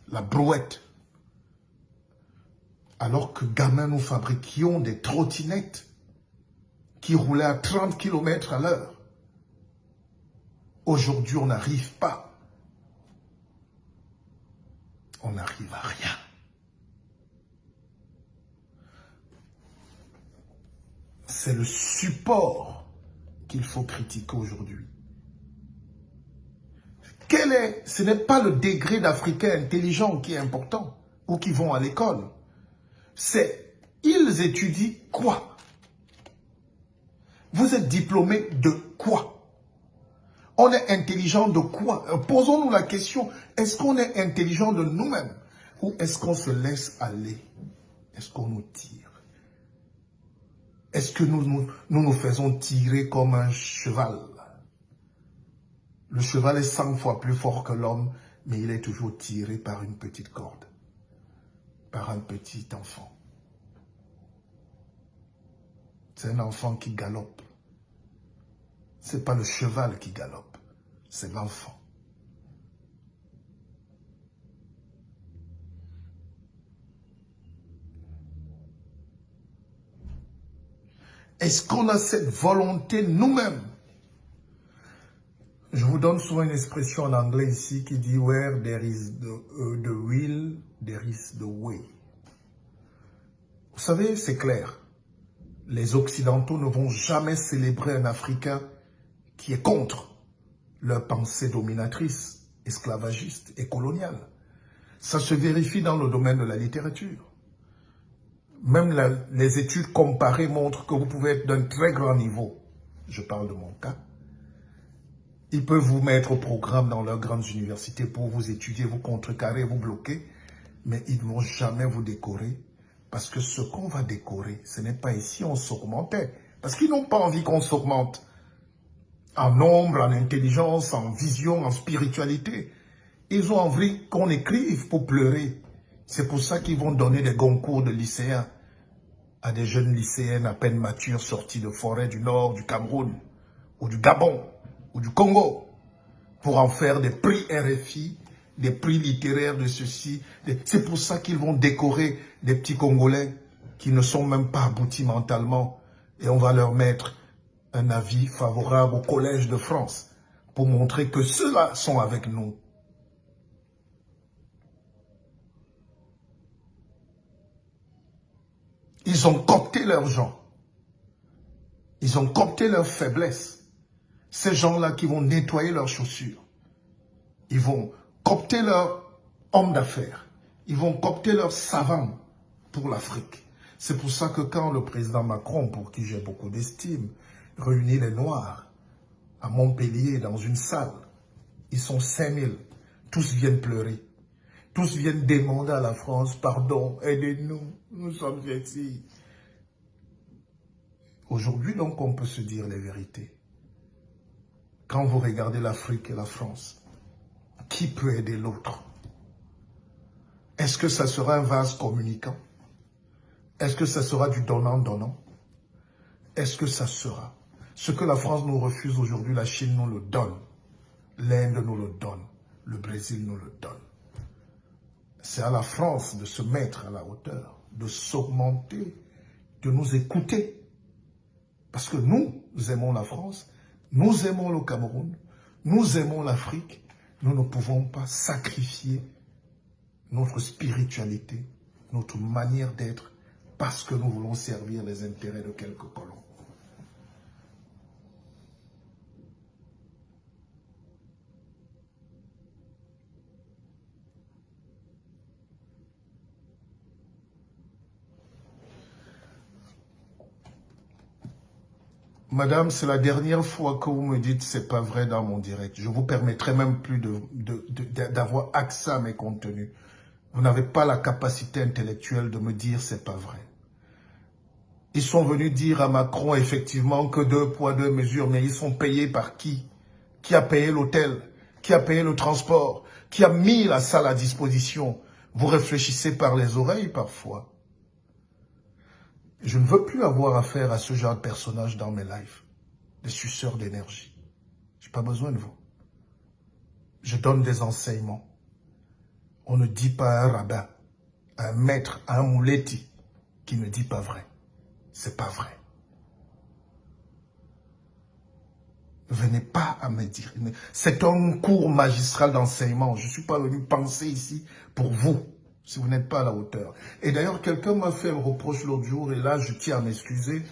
la brouette? Alors que gamins, nous fabriquions des trottinettes qui roulaient à 30 km à l'heure. Aujourd'hui, on n'arrive pas. On n'arrive à rien. C'est le support qu'il faut critiquer aujourd'hui. Ce n'est pas le degré d'Africains intelligents qui est important ou qui vont à l'école. C'est, ils étudient quoi? Vous êtes diplômé de quoi? On est intelligent de quoi? Posons-nous la question, est-ce qu'on est intelligent de nous-mêmes? Ou est-ce qu'on se laisse aller? Est-ce qu'on nous tire? Est-ce que nous nous faisons tirer comme un cheval? Le cheval est 100 fois plus fort que l'homme, mais il est toujours tiré par une petite corde, par un petit enfant. C'est un enfant qui galope. Ce n'est pas le cheval qui galope, c'est l'enfant. Est-ce qu'on a cette volonté nous-mêmes? Je vous donne souvent une expression en anglais ici qui dit « Where there is the will, there is the way ». Vous savez, c'est clair. Les Occidentaux ne vont jamais célébrer un Africain qui est contre leur pensée dominatrice, esclavagiste et coloniale. Ça se vérifie dans le domaine de la littérature. Même les études comparées montrent que vous pouvez être d'un très grand niveau. Je parle de mon cas. Ils peuvent vous mettre au programme dans leurs grandes universités pour vous étudier, vous contrecarrer, vous bloquer, mais ils ne vont jamais vous décorer. Parce que ce qu'on va décorer, ce n'est pas ici, on s'augmentait. Parce qu'ils n'ont pas envie qu'on s'augmente. En nombre, en intelligence, en vision, en spiritualité. Ils ont envie qu'on écrive pour pleurer. C'est pour ça qu'ils vont donner des concours de lycéens à des jeunes lycéennes à peine matures sortis de forêts du Nord, du Cameroun, ou du Gabon, ou du Congo, pour en faire des prix RFI, des prix littéraires de ceci. C'est pour ça qu'ils vont décorer des petits Congolais qui ne sont même pas aboutis mentalement. Et on va leur mettre un avis favorable au Collège de France pour montrer que ceux-là sont avec nous. Ils ont coopté leurs gens. Ils ont coopté leurs faiblesses. Ces gens-là qui vont nettoyer leurs chaussures. Ils vont coopter leurs hommes d'affaires. Ils vont coopter leurs savants pour l'Afrique. C'est pour ça que quand le président Macron, pour qui j'ai beaucoup d'estime, réunit les Noirs à Montpellier dans une salle, ils sont 5000, tous viennent pleurer. Tous viennent demander à la France, pardon, aidez-nous, nous sommes ici. Aujourd'hui, donc, on peut se dire les vérités. Quand vous regardez l'Afrique et la France, qui peut aider l'autre? Est-ce que ça sera un vase communicant? Est-ce que ça sera du donnant-donnant? Est-ce que ça sera? Ce que la France nous refuse aujourd'hui, la Chine nous le donne. L'Inde nous le donne. Le Brésil nous le donne. C'est à la France de se mettre à la hauteur, de s'augmenter, de nous écouter. Parce que nous aimons la France, nous aimons le Cameroun, nous aimons l'Afrique. Nous ne pouvons pas sacrifier notre spiritualité, notre manière d'être, parce que nous voulons servir les intérêts de quelques colons. Madame, c'est la dernière fois que vous me dites c'est pas vrai dans mon direct. Je vous permettrai même plus d'avoir accès à mes contenus. Vous n'avez pas la capacité intellectuelle de me dire c'est pas vrai. Ils sont venus dire à Macron effectivement que 2 poids 2 mesures, mais ils sont payés par qui? Qui a payé l'hôtel? Qui a payé le transport? Qui a mis la salle à disposition? Vous réfléchissez par les oreilles parfois. Je ne veux plus avoir affaire à ce genre de personnages dans mes lives, des suceurs d'énergie. Je n'ai pas besoin de vous. Je donne des enseignements. On ne dit pas à un rabbin, à un maître, à un mouleti qui ne dit pas vrai. C'est pas vrai. Ne venez pas à me dire. C'est un cours magistral d'enseignement. Je ne suis pas venu penser ici pour vous, si vous n'êtes pas à la hauteur. Et d'ailleurs, quelqu'un m'a fait un reproche l'autre jour, et là, je tiens à m'excuser.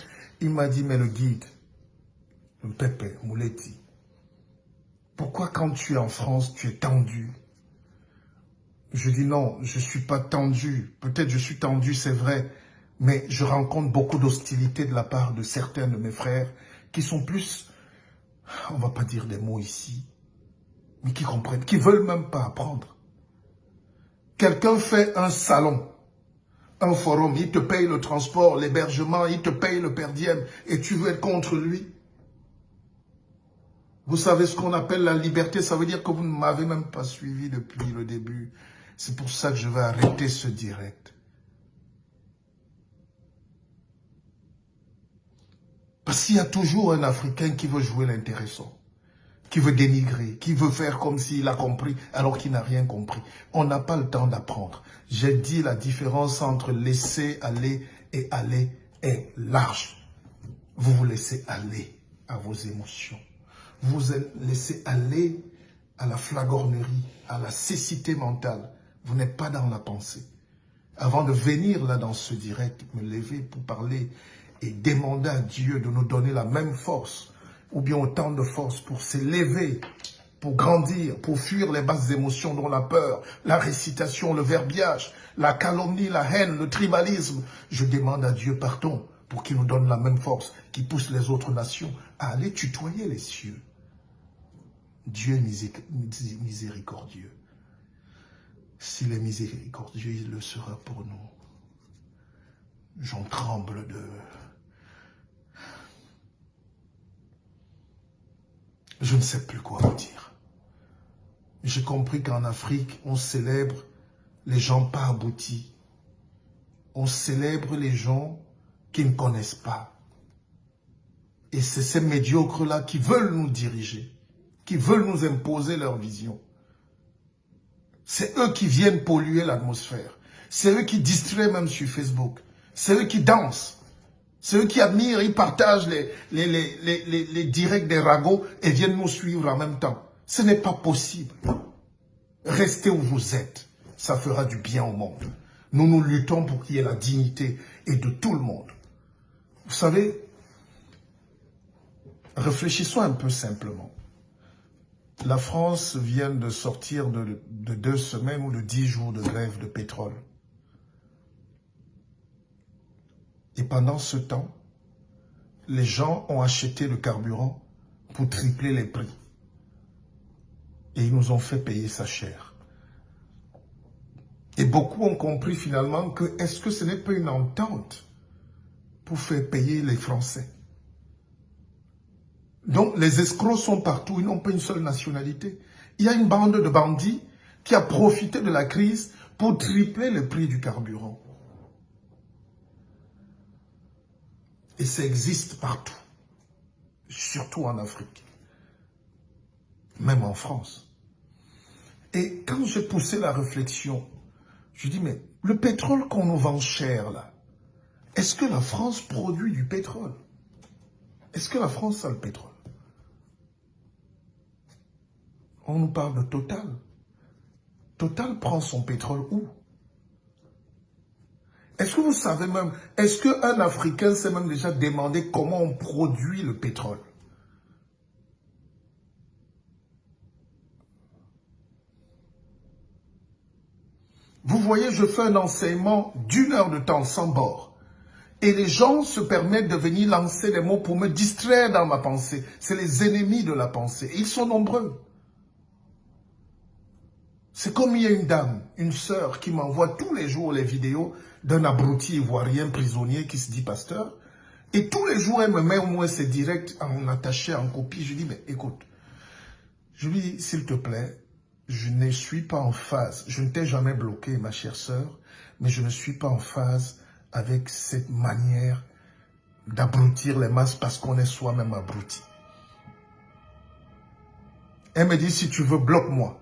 Il m'a dit, mais le guide, le Pépé, Mouleti, pourquoi quand tu es en France, tu es tendu? Je dis non, je ne suis pas tendu. Peut-être je suis tendu, c'est vrai, mais je rencontre beaucoup d'hostilité de la part de certains de mes frères qui sont plus on ne va pas dire des mots ici, mais qui comprennent, qui ne veulent même pas apprendre. Quelqu'un fait un salon, un forum, il te paye le transport, l'hébergement, il te paye le per diem, et tu veux être contre lui. Vous savez ce qu'on appelle la liberté, ça veut dire que vous ne m'avez même pas suivi depuis le début. C'est pour ça que je vais arrêter ce direct. Parce qu'il y a toujours un Africain qui veut jouer l'intéressant, qui veut dénigrer, qui veut faire comme s'il a compris alors qu'il n'a rien compris. On n'a pas le temps d'apprendre. J'ai dit la différence entre laisser aller et aller est large. Vous vous laissez aller à vos émotions. Vous vous laissez aller à la flagornerie, à la cécité mentale. Vous n'êtes pas dans la pensée. Avant de venir là dans ce direct, me lever pour parler et demander à Dieu de nous donner la même force, ou bien autant de force pour s'élever, pour grandir, pour fuir les basses émotions dont la peur, la récitation, le verbiage, la calomnie, la haine, le tribalisme. Je demande à Dieu pardon pour qu'il nous donne la même force qui pousse les autres nations à aller tutoyer les cieux. Dieu est miséricordieux. S'il est miséricordieux, il le sera pour nous. J'en tremble de... Je ne sais plus quoi vous dire. J'ai compris qu'en Afrique, on célèbre les gens pas aboutis. On célèbre les gens qui ne connaissent pas. Et c'est ces médiocres-là qui veulent nous diriger, qui veulent nous imposer leur vision. C'est eux qui viennent polluer l'atmosphère. C'est eux qui distraient même sur Facebook. C'est eux qui dansent. C'est eux qui admirent, ils partagent les directs des ragots et viennent nous suivre en même temps. Ce n'est pas possible. Restez où vous êtes. Ça fera du bien au monde. Nous luttons pour qu'il y ait la dignité et de tout le monde. Vous savez, réfléchissons un peu simplement. La France vient de sortir de 2 semaines ou de 10 jours de grève de pétrole. Et pendant ce temps, les gens ont acheté le carburant pour tripler les prix. Et ils nous ont fait payer ça cher. Et beaucoup ont compris finalement que est-ce que ce n'est pas une entente pour faire payer les Français? Donc les escrocs sont partout, ils n'ont pas une seule nationalité. Il y a une bande de bandits qui a profité de la crise pour tripler le prix du carburant. Et ça existe partout, surtout en Afrique, même en France. Et quand j'ai poussé la réflexion, je dis, mais le pétrole qu'on nous vend cher là, est-ce que la France produit du pétrole? Est-ce que la France a le pétrole? On nous parle de Total. Total prend son pétrole où? Est-ce que vous savez même, est-ce qu'un Africain s'est même déjà demandé comment on produit le pétrole? Vous voyez, je fais un enseignement d'1 heure de temps sans bord. Et les gens se permettent de venir lancer des mots pour me distraire dans ma pensée. C'est les ennemis de la pensée. Et ils sont nombreux. C'est comme il y a une dame, une sœur qui m'envoie tous les jours les vidéos d'un abruti ivoirien prisonnier qui se dit pasteur. Et tous les jours, elle me met au moins ses directs en attaché, en copie. Je dis, mais écoute, je lui dis, s'il te plaît, je ne suis pas en phase. Je ne t'ai jamais bloqué, ma chère sœur, mais je ne suis pas en phase avec cette manière d'abrutir les masses parce qu'on est soi-même abruti. Elle me dit, si tu veux, bloque-moi.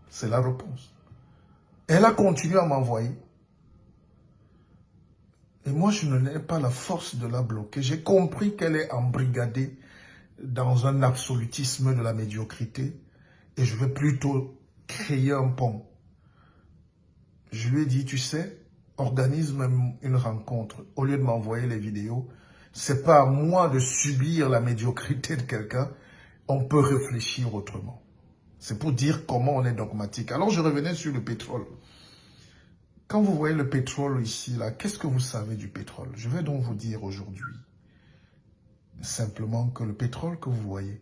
C'est la réponse. Elle a continué à m'envoyer. Et moi, je n'ai pas la force de la bloquer. J'ai compris qu'elle est embrigadée dans un absolutisme de la médiocrité. Et je vais plutôt créer un pont. Je lui ai dit, tu sais, organise même une rencontre. Au lieu de m'envoyer les vidéos, c'est pas à moi de subir la médiocrité de quelqu'un. On peut réfléchir autrement. C'est pour dire comment on est dogmatique. Alors, je revenais sur le pétrole. Quand vous voyez le pétrole ici, là, qu'est-ce que vous savez du pétrole? Je vais donc vous dire aujourd'hui simplement que le pétrole que vous voyez,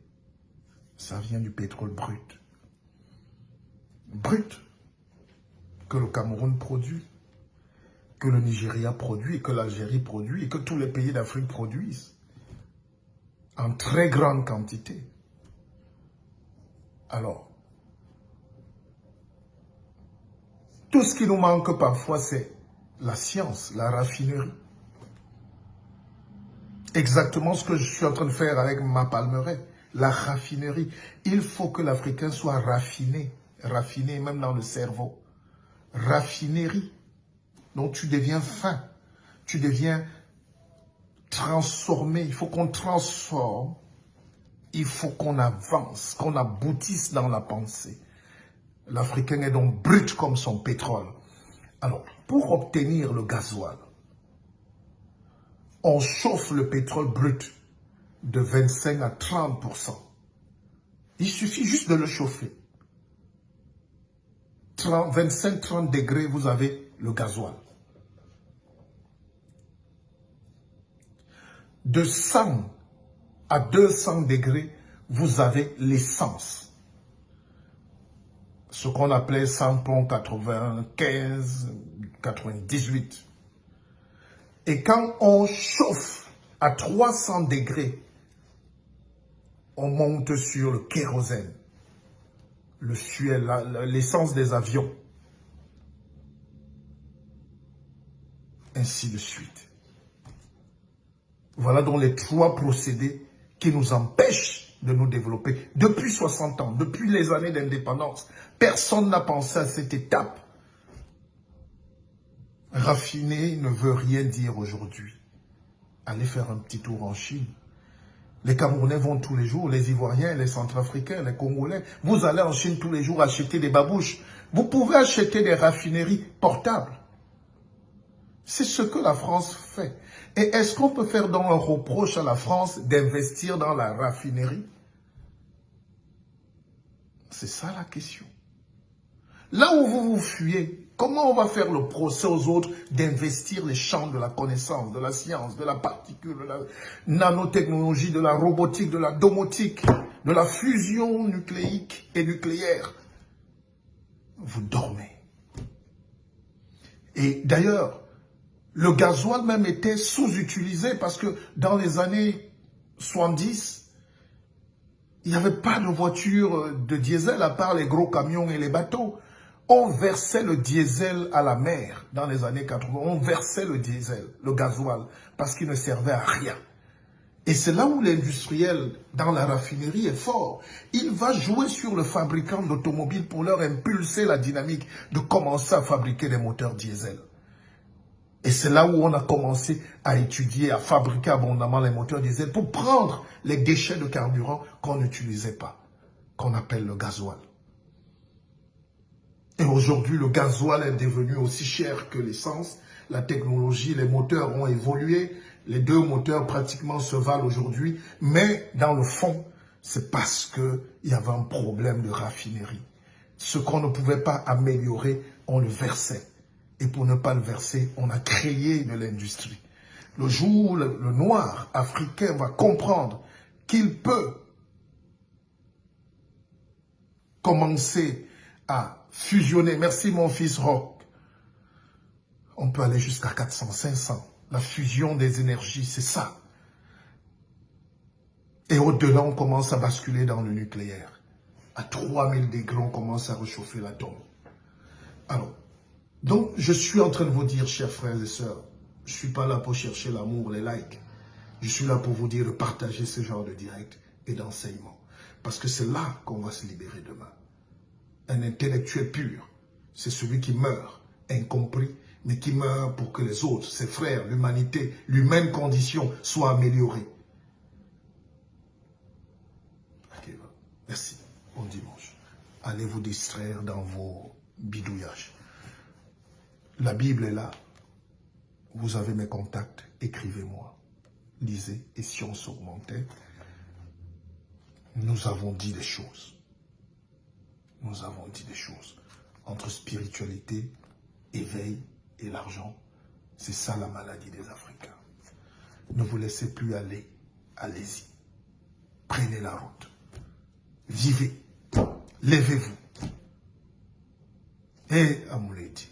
Ça vient du pétrole brut. Brut. Que le Cameroun produit, que le Nigeria produit, que l'Algérie produit, et que tous les pays d'Afrique produisent. En très grande quantité. Alors, tout ce qui nous manque parfois, c'est la science, la raffinerie. Exactement ce que je suis en train de faire avec ma palmeraie, la raffinerie. Il faut que l'Africain soit raffiné, raffiné même dans le cerveau. Raffinerie. Donc tu deviens fin, tu deviens transformé. Il faut qu'on transforme, il faut qu'on avance, qu'on aboutisse dans la pensée. L'Africain est donc brut comme son pétrole. Alors, pour obtenir le gasoil, on chauffe le pétrole brut de 25 à 30%. Il suffit juste de le chauffer. 25-30 degrés, vous avez le gasoil. De 100 à 200 degrés, vous avez l'essence. Ce qu'on appelait samplon 95, 98. Et quand on chauffe à 300 degrés, on monte sur le kérosène, le fuel, l'essence des avions, ainsi de suite. Voilà donc les 3 procédés qui nous empêchent de nous développer. Depuis 60 ans, depuis les années d'indépendance, personne n'a pensé à cette étape. Raffiner ne veut rien dire aujourd'hui. Allez faire un petit tour en Chine. Les Camerounais vont tous les jours, les Ivoiriens, les Centrafricains, les Congolais. Vous allez en Chine tous les jours acheter des babouches. Vous pouvez acheter des raffineries portables. C'est ce que la France fait. Et est-ce qu'on peut faire donc un reproche à la France d'investir dans la raffinerie? C'est ça la question. Là où vous vous fuyez, comment on va faire le procès aux autres d'investir les champs de la connaissance, de la science, de la particule, de la nanotechnologie, de la robotique, de la domotique, de la fusion nucléique et nucléaire? Vous dormez. Et d'ailleurs, le gasoil même était sous-utilisé parce que dans les années 70, il n'y avait pas de voiture de diesel à part les gros camions et les bateaux. On versait le diesel à la mer dans les années 80. On versait le diesel, le gasoil, parce qu'il ne servait à rien. Et c'est là où l'industriel dans la raffinerie est fort. Il va jouer sur le fabricant d'automobiles pour leur impulser la dynamique de commencer à fabriquer des moteurs diesel. Et c'est là où on a commencé à étudier, à fabriquer abondamment les moteurs diesel pour prendre les déchets de carburant qu'on n'utilisait pas, qu'on appelle le gasoil. Et aujourd'hui, le gasoil est devenu aussi cher que l'essence. La technologie, les moteurs ont évolué. Les 2 moteurs pratiquement se valent aujourd'hui. Mais dans le fond, c'est parce qu'il y avait un problème de raffinerie. Ce qu'on ne pouvait pas améliorer, on le versait. Et pour ne pas le verser, on a créé de l'industrie. Le jour où le noir africain va comprendre qu'il peut commencer à fusionner, merci mon fils Rock, on peut aller jusqu'à 400, 500. La fusion des énergies, c'est ça. Et au-delà, on commence à basculer dans le nucléaire. À 3000 degrés, on commence à réchauffer l'atome. Alors, donc, je suis en train de vous dire, chers frères et sœurs, je ne suis pas là pour chercher l'amour, les likes. Je suis là pour vous dire de partager ce genre de direct et d'enseignement. Parce que c'est là qu'on va se libérer demain. Un intellectuel pur, c'est celui qui meurt, incompris, mais qui meurt pour que les autres, ses frères, l'humanité, l'humaine condition soient améliorées. Ok, merci. Bon dimanche. Allez vous distraire dans vos bidouillages. La Bible est là. Vous avez mes contacts. Écrivez-moi. Lisez. Et si on s'augmentait, nous avons dit des choses. Nous avons dit des choses. Entre spiritualité, éveil et l'argent, c'est ça la maladie des Africains. Ne vous laissez plus aller. Allez-y. Prenez la route. Vivez. Levez-vous. Et Amouledi.